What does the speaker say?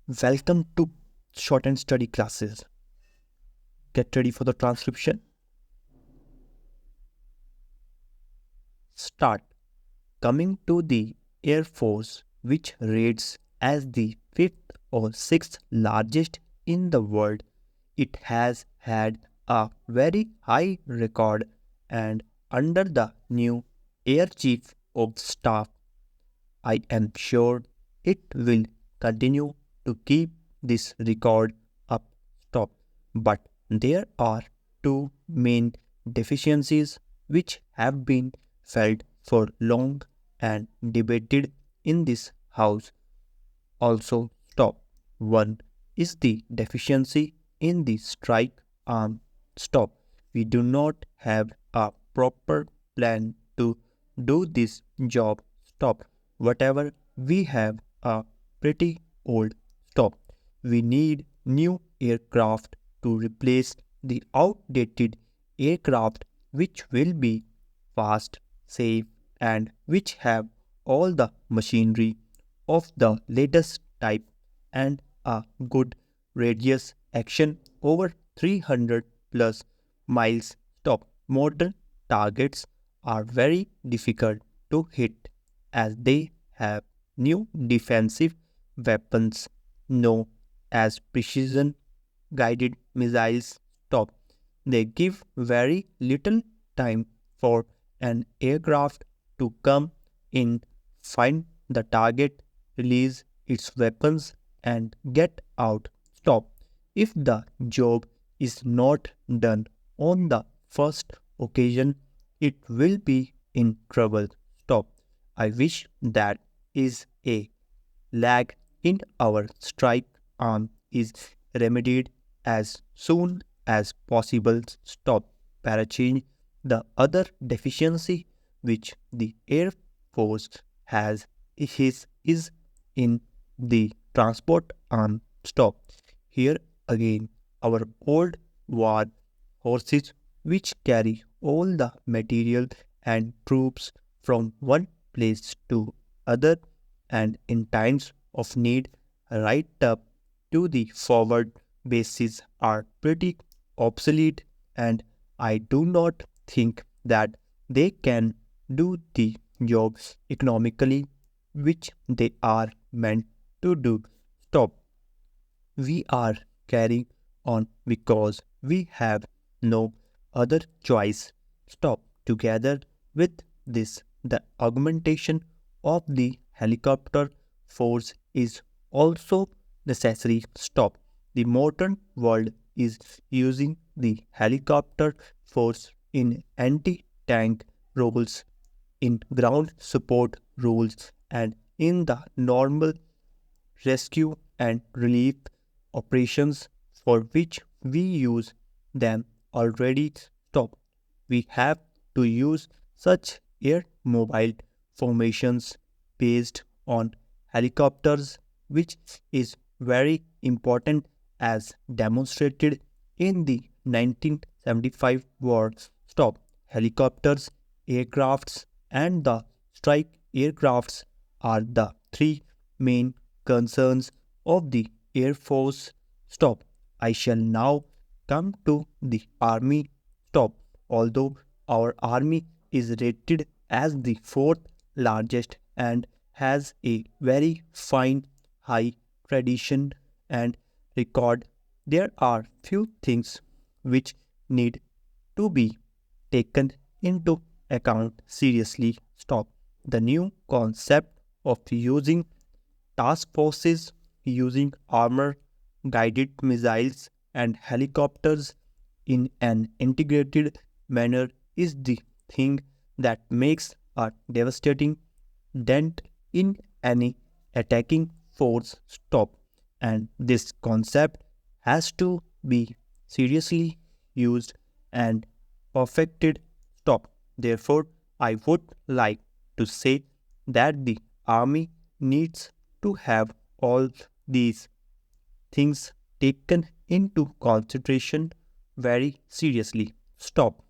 Welcome to Shorthand Study Classes. Get ready for the transcription. Start. Coming to the Air Force, which rates as the fifth or sixth largest in the world, it has had a very high record, and under the new Air Chief of Staff, I am sure it will continue to keep this record up top. But there are two main deficiencies which have been felt for long and debated in this house. Also, stop. One is the deficiency in the strike arm stop. We do not have a proper plan to do this job stop. Whatever we have a pretty old stop. We need new aircraft to replace the outdated aircraft which will be fast, safe, and which have all the machinery of the latest type and a good radius action over 300 plus miles stop. Modern targets are very difficult to hit as they have new defensive weapons known as precision guided missiles stop. They give very little time for an aircraft to come in, find the target, release its weapons, and get out. Stop. If the job is not done on the first occasion, it will be in trouble. Stop. I wish that is a lag in our strike arm is remedied as soon as possible. Stop. Parachange. The other deficiency which the Air Force has is in the transport arm stop. Here again, our old war horses which carry all the material and troops from one place to other and in times of need right up to the forward bases are pretty obsolete, and I do not think that they can do the job economically which they are meant to do. Stop. We are carrying on because we have no other choice. Stop. Together with this, the augmentation of the helicopter force is also necessary. Stop. The modern world is using the helicopter force in anti-tank roles, in ground support roles, and in the normal rescue and relief operations for which we use them already. Stop. We have to use such air mobile formations based on helicopters, which is very important as demonstrated in the 1975 war. Stop. Helicopters, aircrafts, and the strike aircrafts are the three main concerns of the Air Force. Stop. I shall now come to the Army. Stop. Although our Army is rated as the fourth largest and has a very fine high tradition and record, there are few things which need to be taken into account seriously. Stop. The new concept of using task forces using armor guided missiles and helicopters in an integrated manner is the thing that makes a devastating dent in any attacking force. Stop. And this concept has to be seriously used and perfected. Stop. Therefore, I would like to say that the army needs to have all these things taken into consideration very seriously. Stop.